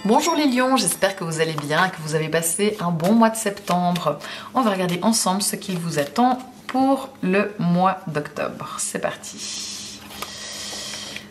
Bonjour les lions, j'espère que vous allez bien, que vous avez passé un bon mois de septembre. On va regarder ensemble ce qu'il vous attend pour le mois d'octobre. C'est parti.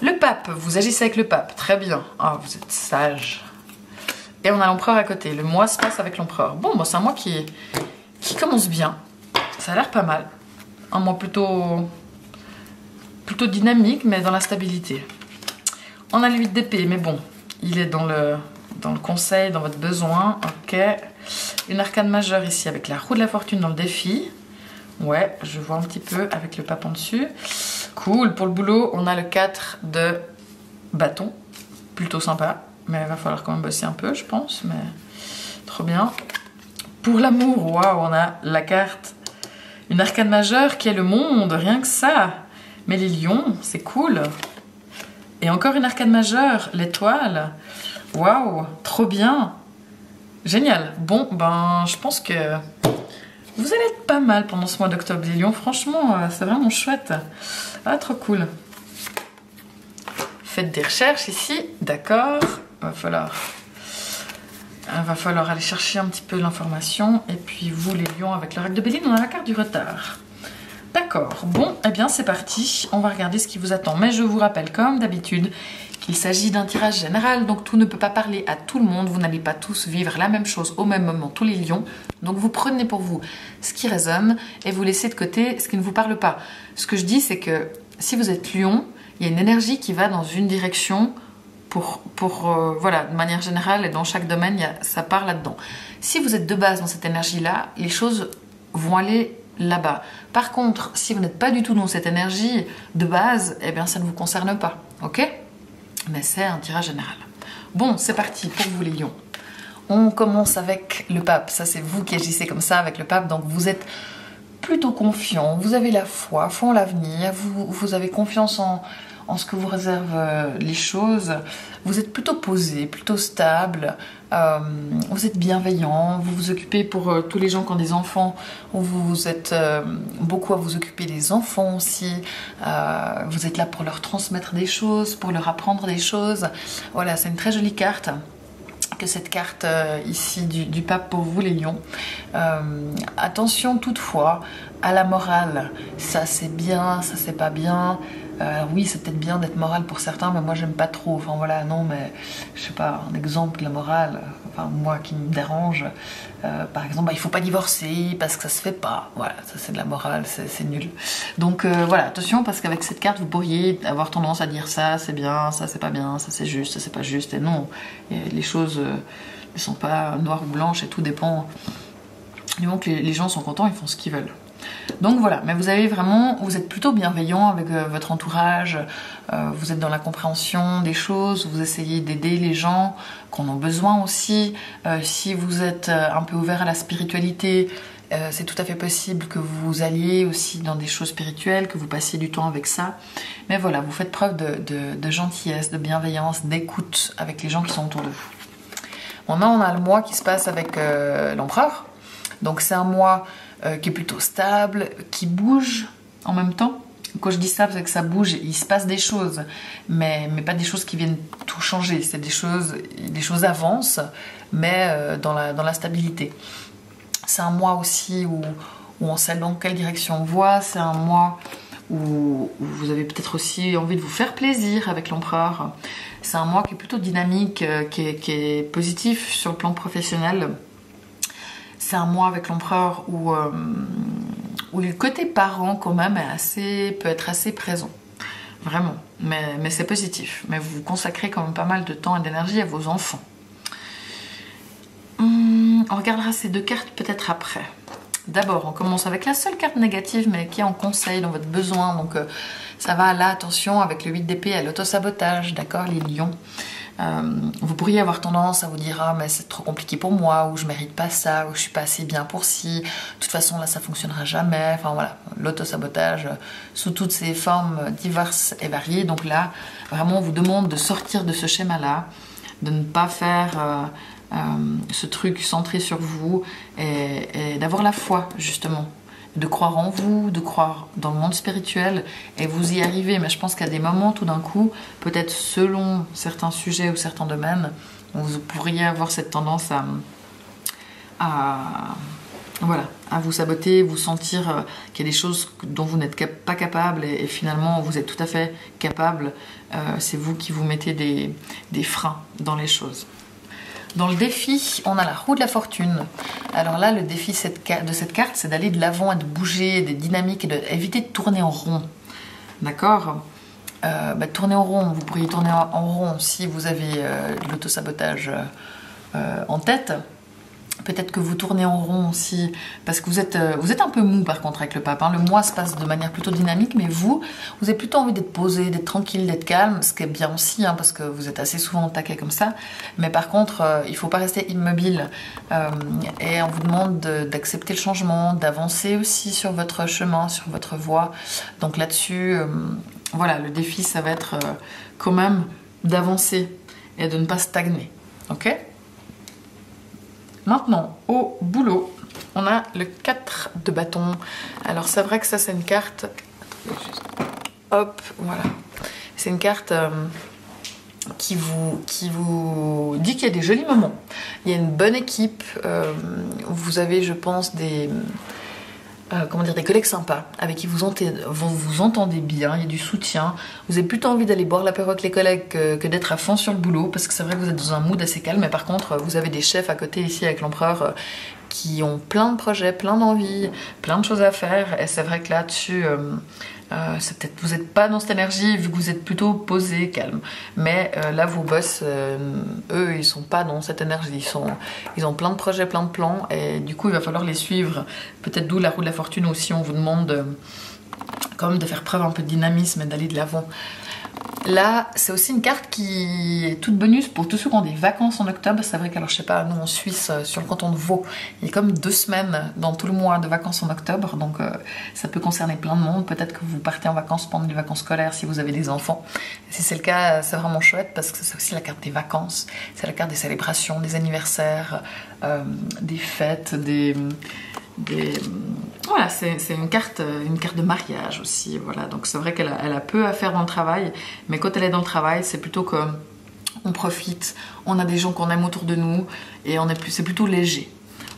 Le pape, vous agissez avec le pape, très bien. Ah, vous êtes sage. Et on a l'empereur à côté, le mois se passe avec l'empereur. Bon, c'est un mois qui commence bien. Ça a l'air pas mal. Un mois plutôt dynamique, mais dans la stabilité. On a le 8 d'épée, mais bon, il est dans le conseil, dans votre besoin. Ok. Une arcane majeure ici avec la roue de la fortune dans le défi. Ouais, je vois un petit peu avec le pape en dessus. Cool. Pour le boulot, on a le 4 de bâton. Plutôt sympa. Mais il va falloir quand même bosser un peu, je pense. Mais trop bien. Pour l'amour, waouh, on a la carte. Une arcane majeure qui est le monde, rien que ça. Mais les lions, c'est cool. Et encore une arcane majeure, l'étoile. Waouh, trop bien. Génial. Bon, ben, je pense que vous allez être pas mal pendant ce mois d'octobre, les lions. Franchement, c'est vraiment chouette. Ah, trop cool. Faites des recherches ici, d'accord. Va falloir aller chercher un petit peu l'information. Et puis vous, les lions, avec le rack de Béline, on a la carte du retard. D'accord, bon, eh bien c'est parti, on va regarder ce qui vous attend. Mais je vous rappelle, comme d'habitude, qu'il s'agit d'un tirage général, donc tout ne peut pas parler à tout le monde. Vous n'allez pas tous vivre la même chose au même moment, tous les lions. Donc vous prenez pour vous ce qui résonne et vous laissez de côté ce qui ne vous parle pas. Ce que je dis, c'est que si vous êtes lion, il y a une énergie qui va dans une direction voilà, de manière générale, et dans chaque domaine, ça part là-dedans. Si vous êtes de base dans cette énergie-là, les choses vont aller là-bas. Par contre, si vous n'êtes pas du tout dans cette énergie de base, eh bien ça ne vous concerne pas, ok? Mais c'est un tirage général. Bon, c'est parti pour vous les lions. On commence avec le pape. Ça, c'est vous qui agissez comme ça avec le pape, donc vous êtes plutôt confiant, vous avez la foi en l'avenir, vous avez confiance en ce que vous réservent les choses, vous êtes plutôt posé, plutôt stable, vous êtes bienveillant, vous vous occupez pour tous les gens qui ont des enfants, vous êtes beaucoup à vous occuper des enfants aussi, vous êtes là pour leur transmettre des choses, pour leur apprendre des choses. Voilà, c'est une très jolie carte. Que cette carte ici du pape pour vous les lions. Attention toutefois à la morale, ça c'est bien, ça c'est pas bien. Oui, c'est peut-être bien d'être moral pour certains, mais moi j'aime pas trop. Enfin voilà, non, mais je sais pas, un exemple de la morale, enfin moi qui me dérange, par exemple, il faut pas divorcer parce que ça se fait pas. Voilà, ça c'est de la morale, c'est nul. Donc voilà, attention parce qu'avec cette carte vous pourriez avoir tendance à dire ça c'est bien, ça c'est pas bien, ça c'est juste, ça c'est pas juste. Et non, les choses ne sont pas noires ou blanches et tout dépend. Du moment que les gens sont contents, ils font ce qu'ils veulent. Donc voilà, mais vous êtes plutôt bienveillant avec votre entourage, vous êtes dans la compréhension des choses, vous essayez d'aider les gens qui en ont besoin aussi. Si vous êtes un peu ouvert à la spiritualité, c'est tout à fait possible que vous alliez aussi dans des choses spirituelles, que vous passiez du temps avec ça. Mais voilà, vous faites preuve de gentillesse, de bienveillance, d'écoute avec les gens qui sont autour de vous. Maintenant, on a le mois qui se passe avec l'empereur. Donc c'est un mois qui est plutôt stable, qui bouge en même temps. Quand je dis ça, c'est que ça bouge, il se passe des choses, mais pas des choses qui viennent tout changer. C'est les choses avancent, mais dans la stabilité. C'est un mois aussi où on sait dans quelle direction on voit. C'est un mois où vous avez peut-être aussi envie de vous faire plaisir avec l'empereur. C'est un mois qui est plutôt dynamique, qui est positif sur le plan professionnel. C'est un mois avec l'empereur où le côté parent quand même peut être assez présent. Vraiment. Mais c'est positif. Mais vous consacrez quand même pas mal de temps et d'énergie à vos enfants. On regardera ces deux cartes peut-être après. D'abord, on commence avec la seule carte négative, mais qui est en conseil dans votre besoin. Donc ça va là, attention, avec le 8 d'épée à l'autosabotage, d'accord, les lions. Vous pourriez avoir tendance à vous dire ah mais c'est trop compliqué pour moi, ou je mérite pas ça, ou je suis pas assez bien pour ci, de toute façon là ça fonctionnera jamais. Enfin voilà, l'autosabotage sous toutes ses formes diverses et variées. Donc là vraiment on vous demande de sortir de ce schéma là, de ne pas faire ce truc centré sur vous et d'avoir la foi justement, de croire en vous, de croire dans le monde spirituel, et vous y arrivez. Mais je pense qu'à des moments, tout d'un coup, peut-être selon certains sujets ou certains domaines, Vous pourriez avoir cette tendance voilà, à vous saboter, vous sentir qu'il y a des choses dont vous n'êtes pas capable et finalement vous êtes tout à fait capable. C'est vous qui vous mettez des freins dans les choses. Dans le défi, on a la roue de la fortune. Alors là, le défi de cette carte, c'est d'aller de l'avant et de bouger, d'être dynamique et d'éviter de tourner en rond. D'accord? Tourner en rond, vous pourriez tourner en rond si vous avez de l'autosabotage en tête. Peut-être que vous tournez en rond aussi, parce que vous êtes un peu mou par contre avec le pape. Hein. Le mois se passe de manière plutôt dynamique, mais vous avez plutôt envie d'être posé, d'être tranquille, d'être calme, ce qui est bien aussi, hein, parce que vous êtes assez souvent au taquet comme ça. Mais par contre, il ne faut pas rester immobile. Et on vous demande d'accepter le changement, d'avancer aussi sur votre chemin, sur votre voie. Donc là-dessus, voilà, le défi, ça va être quand même d'avancer et de ne pas stagner. Ok ? Maintenant, au boulot, on a le 4 de bâton. Alors, c'est vrai que ça, c'est une carte... Hop, voilà. C'est une carte qui vous dit qu'il y a des jolis moments. Il y a une bonne équipe. Vous avez, je pense, des collègues sympas avec qui vous entendez bien, il y a du soutien. Vous avez plutôt envie d'aller boire l'apéro avec les collègues que d'être à fond sur le boulot, parce que c'est vrai que vous êtes dans un mood assez calme, mais par contre, vous avez des chefs à côté ici avec l'empereur qui ont plein de projets, plein d'envies, plein de choses à faire, et c'est vrai que là-dessus, c'est peut-être vous n'êtes pas dans cette énergie vu que vous êtes plutôt posé, calme. Mais là, vos boss, eux, ils sont pas dans cette énergie. Ils ont plein de projets, plein de plans, et du coup, il va falloir les suivre. Peut-être d'où la roue de la fortune aussi. On vous demande quand même de faire preuve un peu de dynamisme et d'aller de l'avant. Là, c'est aussi une carte qui est toute bonus pour tous ceux qui ont des vacances en octobre. C'est vrai qu'alors, je sais pas, nous en Suisse, sur le canton de Vaud, il y a comme 2 semaines dans tout le mois de vacances en octobre. Donc, ça peut concerner plein de monde. Peut-être que vous partez en vacances pendant les vacances scolaires si vous avez des enfants. Et si c'est le cas, c'est vraiment chouette parce que c'est aussi la carte des vacances. C'est la carte des célébrations, des anniversaires, des fêtes, voilà, c'est une carte de mariage aussi, voilà. Donc c'est vrai qu'elle a peu à faire dans le travail, mais quand elle est dans le travail, c'est plutôt qu'on profite, on a des gens qu'on aime autour de nous et c'est plutôt léger.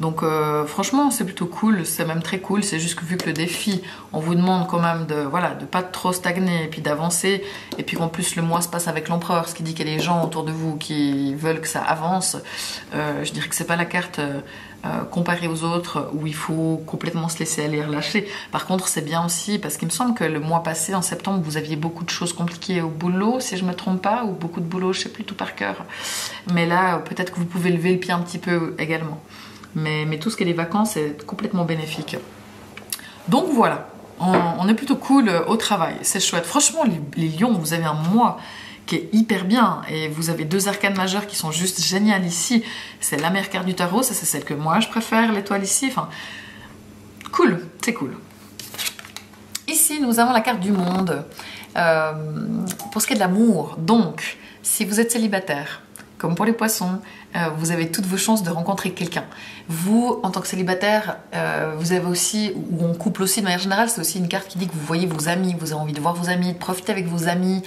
Donc franchement, c'est plutôt cool, c'est même très cool. C'est juste que vu que le défi, on vous demande quand même de pas trop stagner et puis d'avancer, et puis qu'en plus le mois se passe avec l'empereur, ce qui dit qu'il y a des gens autour de vous qui veulent que ça avance. Je dirais que c'est pas la carte comparée aux autres où il faut complètement se laisser aller, relâcher. Par contre, c'est bien aussi parce qu'il me semble que le mois passé, en septembre, vous aviez beaucoup de choses compliquées au boulot, si je me trompe pas, ou beaucoup de boulot, je sais plus tout par cœur. Mais là, peut-être que vous pouvez lever le pied un petit peu également. Mais tout ce qui est les vacances est complètement bénéfique. Donc voilà, on est plutôt cool au travail, c'est chouette. Franchement, les lions, vous avez un mois qui est hyper bien et vous avez 2 arcanes majeures qui sont juste géniales ici. C'est la meilleure carte du tarot, ça c'est celle que moi je préfère, l'étoile ici. Enfin, cool, c'est cool. Ici, nous avons la carte du monde. Pour ce qui est de l'amour, donc, si vous êtes célibataire, comme pour les poissons, vous avez toutes vos chances de rencontrer quelqu'un. Vous, en tant que célibataire, vous avez aussi, ou en couple aussi, de manière générale, c'est aussi une carte qui dit que vous voyez vos amis, vous avez envie de voir vos amis, de profiter avec vos amis.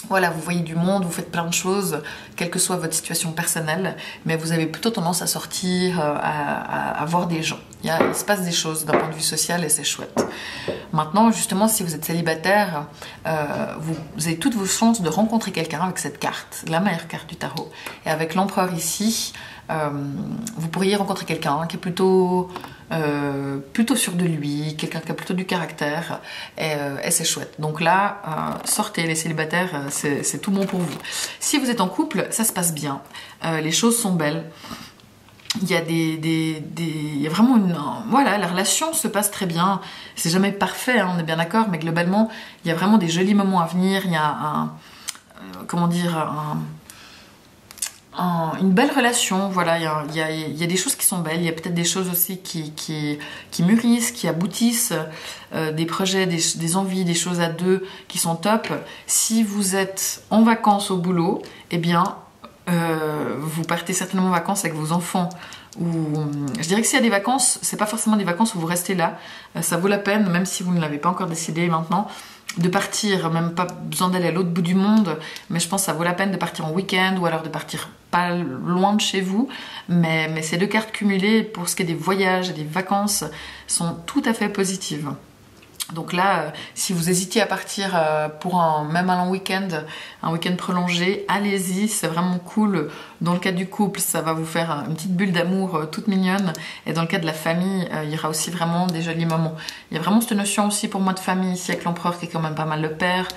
Voilà, vous voyez du monde, vous faites plein de choses, quelle que soit votre situation personnelle, mais vous avez plutôt tendance à sortir, à voir des gens. Il se passe des choses d'un point de vue social et c'est chouette. Maintenant, justement, si vous êtes célibataire, vous avez toutes vos chances de rencontrer quelqu'un avec cette carte, la meilleure carte du tarot. Et avec l'empereur ici, vous pourriez rencontrer quelqu'un qui est plutôt sûr de lui, quelqu'un qui a plutôt du caractère, et c'est chouette. Donc là, sortez les célibataires, c'est tout bon pour vous. Si vous êtes en couple, ça se passe bien, les choses sont belles. Il y a il y a vraiment voilà, la relation se passe très bien. C'est jamais parfait, hein, on est bien d'accord, mais globalement, il y a vraiment des jolis moments à venir. Il y a une belle relation, voilà, il y a des choses qui sont belles, il y a peut-être des choses aussi qui mûrissent, qui aboutissent, des projets, des envies, des choses à deux qui sont top. Si vous êtes en vacances au boulot, eh bien, vous partez certainement en vacances avec vos enfants. Je dirais que s'il y a des vacances, c'est pas forcément des vacances où vous restez là, ça vaut la peine, même si vous ne l'avez pas encore décidé maintenant. de partir, même pas besoin d'aller à l'autre bout du monde, mais je pense que ça vaut la peine de partir en week-end ou alors de partir pas loin de chez vous. Mais ces deux cartes cumulées, pour ce qui est des voyages et des vacances, sont tout à fait positives. Donc là, si vous hésitiez à partir pour même un long week-end, un week-end prolongé, allez-y, c'est vraiment cool. Dans le cas du couple, ça va vous faire une petite bulle d'amour toute mignonne. Et dans le cas de la famille, il y aura aussi vraiment des jolis moments. Il y a vraiment cette notion aussi pour moi de famille ici avec l'empereur qui est quand même pas mal le père.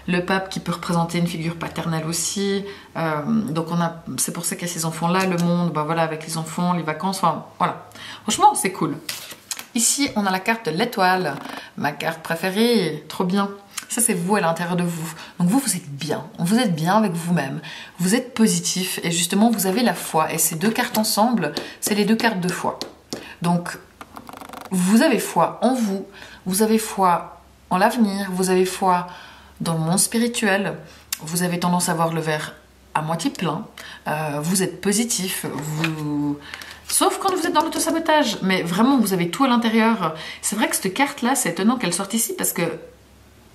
Le pape qui peut représenter une figure paternelle aussi. Donc c'est pour ça qu'il y a ces enfants-là, le monde, bah voilà, avec les enfants, les vacances, enfin voilà. Franchement, c'est cool. Ici, on a la carte de l'étoile, ma carte préférée, trop bien. Ça, c'est vous à l'intérieur de vous. Donc vous êtes bien. Vous êtes bien avec vous-même. Vous êtes positif et justement, vous avez la foi. Et ces deux cartes ensemble, c'est les deux cartes de foi. Donc, vous avez foi en vous. Vous avez foi en l'avenir. Vous avez foi dans le monde spirituel. Vous avez tendance à voir le verre à moitié plein. Vous êtes positif. Sauf quand vous êtes dans l'autosabotage. Mais vraiment, vous avez tout à l'intérieur. C'est vrai que cette carte-là, c'est étonnant qu'elle sorte ici parce que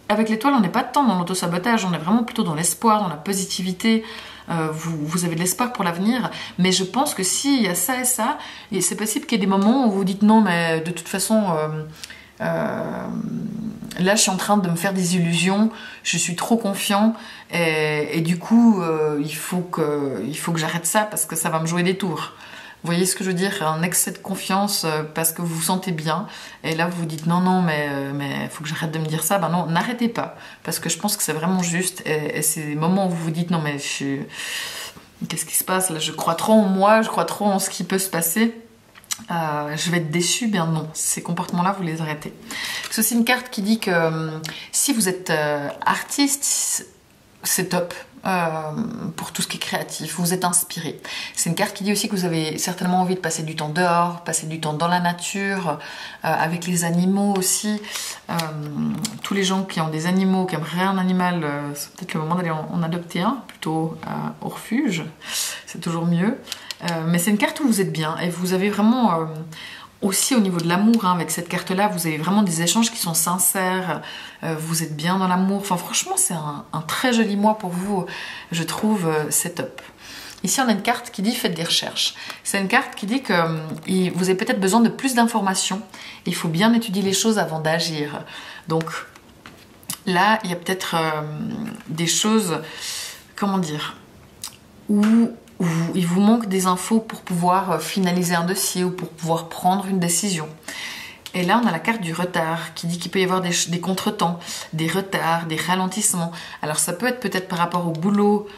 avec l'étoile, on n'est pas tant dans l'autosabotage. On est vraiment plutôt dans l'espoir, dans la positivité. Vous avez de l'espoir pour l'avenir. Mais je pense que s'il y a ça et ça, c'est possible qu'il y ait des moments où vous dites non, mais de toute façon... là, je suis en train de me faire des illusions. Je suis trop confiant et du coup, il faut que j'arrête ça parce que ça va me jouer des tours. Vous voyez ce que je veux dire? Un excès de confiance parce que vous vous sentez bien. Et là, vous vous dites non, mais il faut que j'arrête de me dire ça. Ben non, n'arrêtez pas. Parce que je pense que c'est vraiment juste. Et c'est des moments où vous vous dites non, mais qu'est-ce qui se passe là? Je crois trop en moi, je crois trop en ce qui peut se passer. Je vais être déçue, bien non. Ces comportements-là, vous les arrêtez. C'est aussi une carte qui dit que si vous êtes artiste, c'est top. Pour tout ce qui est créatif, vous êtes inspiré. C'est une carte qui dit aussi que vous avez certainement envie de passer du temps dehors, passer du temps dans la nature, avec les animaux aussi. Tous les gens qui ont des animaux, qui aimeraient un animal, c'est peut-être le moment d'aller en adopter un, plutôt au refuge. C'est toujours mieux. Mais c'est une carte où vous êtes bien et vous avez vraiment... aussi au niveau de l'amour, hein, avec cette carte-là, vous avez vraiment des échanges qui sont sincères, vous êtes bien dans l'amour. Enfin, franchement, c'est un très joli mois pour vous, je trouve, c'est top. Ici, on a une carte qui dit « Faites des recherches ». C'est une carte qui dit que vous avez peut-être besoin de plus d'informations. Il faut bien étudier les choses avant d'agir. Donc, là, il y a peut-être des choses, comment dire, où il vous manque des infos pour pouvoir finaliser un dossier ou pour pouvoir prendre une décision. Et là, on a la carte du retard qui dit qu'il peut y avoir des contretemps, des retards, des ralentissements. Alors, ça peut être peut-être par rapport au boulot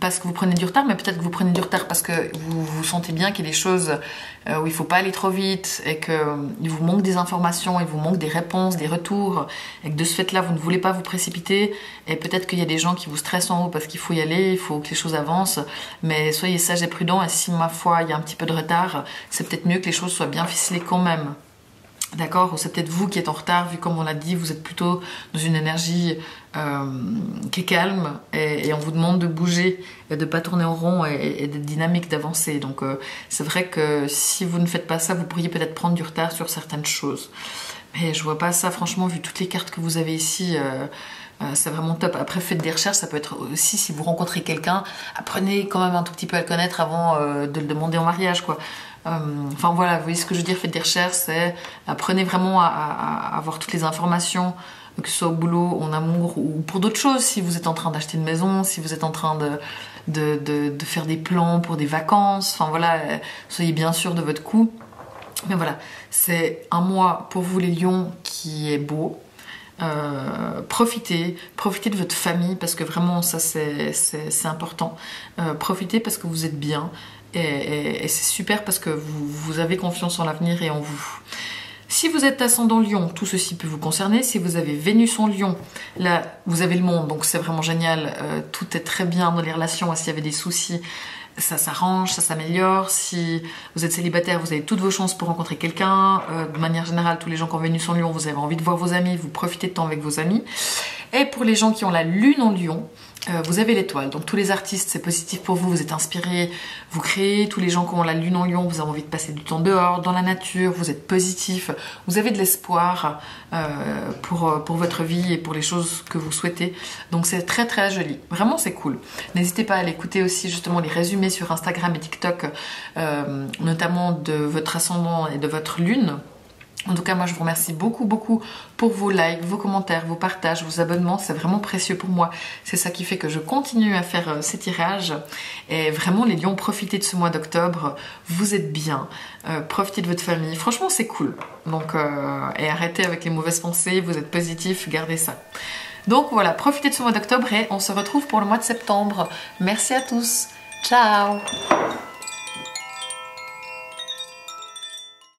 parce que vous prenez du retard, mais peut-être que vous prenez du retard parce que vous sentez bien qu'il y a des choses où il ne faut pas aller trop vite et qu'il vous manque des informations, il vous manque des réponses, des retours, et que de ce fait-là, vous ne voulez pas vous précipiter. Et peut-être qu'il y a des gens qui vous stressent en haut parce qu'il faut y aller, il faut que les choses avancent. Mais soyez sages et prudents, et si, ma foi, il y a un petit peu de retard, c'est peut-être mieux que les choses soient bien ficelées quand même. D'accord? Ou c'est peut-être vous qui êtes en retard, vu comme on l'a dit, vous êtes plutôt dans une énergie qui est calme et on vous demande de bouger, et de ne pas tourner en rond et d'être dynamique, d'avancer. Donc c'est vrai que si vous ne faites pas ça, vous pourriez peut-être prendre du retard sur certaines choses. Mais je vois pas ça, franchement, vu toutes les cartes que vous avez ici, c'est vraiment top. Après, faites des recherches, ça peut être aussi si vous rencontrez quelqu'un, apprenez quand même un tout petit peu à le connaître avant de le demander en mariage, quoi. Enfin voilà, vous voyez ce que je veux dire, faites des recherches, apprenez vraiment à avoir toutes les informations, que ce soit au boulot, en amour ou pour d'autres choses. Si vous êtes en train d'acheter une maison, si vous êtes en train de faire des plans pour des vacances, enfin voilà, soyez bien sûr de votre coup. Mais voilà, c'est un mois pour vous les lions qui est beau. Profitez de votre famille parce que vraiment ça c'est important. Profitez parce que vous êtes bien. Et c'est super parce que vous avez confiance en l'avenir et en vous. Si vous êtes ascendant Lion, tout ceci peut vous concerner. Si vous avez Vénus en Lion, là vous avez le monde, donc c'est vraiment génial. Tout est très bien dans les relations. S'il y avait des soucis, ça s'arrange, ça s'améliore. Si vous êtes célibataire, vous avez toutes vos chances pour rencontrer quelqu'un. De manière générale, tous les gens qui ont Vénus en Lion, vous avez envie de voir vos amis, vous profitez de temps avec vos amis. Et pour les gens qui ont la Lune en Lion, Vous avez l'étoile, donc tous les artistes, c'est positif pour vous, vous êtes inspirés, vous créez, tous les gens qui ont la lune en lion, vous avez envie de passer du temps dehors, dans la nature, vous êtes positif, vous avez de l'espoir pour votre vie et pour les choses que vous souhaitez, donc c'est très très joli, vraiment c'est cool. N'hésitez pas à aller écouter aussi justement les résumés sur Instagram et TikTok, notamment de votre ascendant et de votre lune. En tout cas, moi, je vous remercie beaucoup, beaucoup pour vos likes, vos commentaires, vos partages, vos abonnements. C'est vraiment précieux pour moi. C'est ça qui fait que je continue à faire ces tirages. Et vraiment, les lions, profitez de ce mois d'octobre. Vous êtes bien. Profitez de votre famille. Franchement, c'est cool. Donc, et arrêtez avec les mauvaises pensées. Vous êtes positifs. Gardez ça. Donc, voilà. Profitez de ce mois d'octobre et on se retrouve pour le mois de septembre. Merci à tous. Ciao!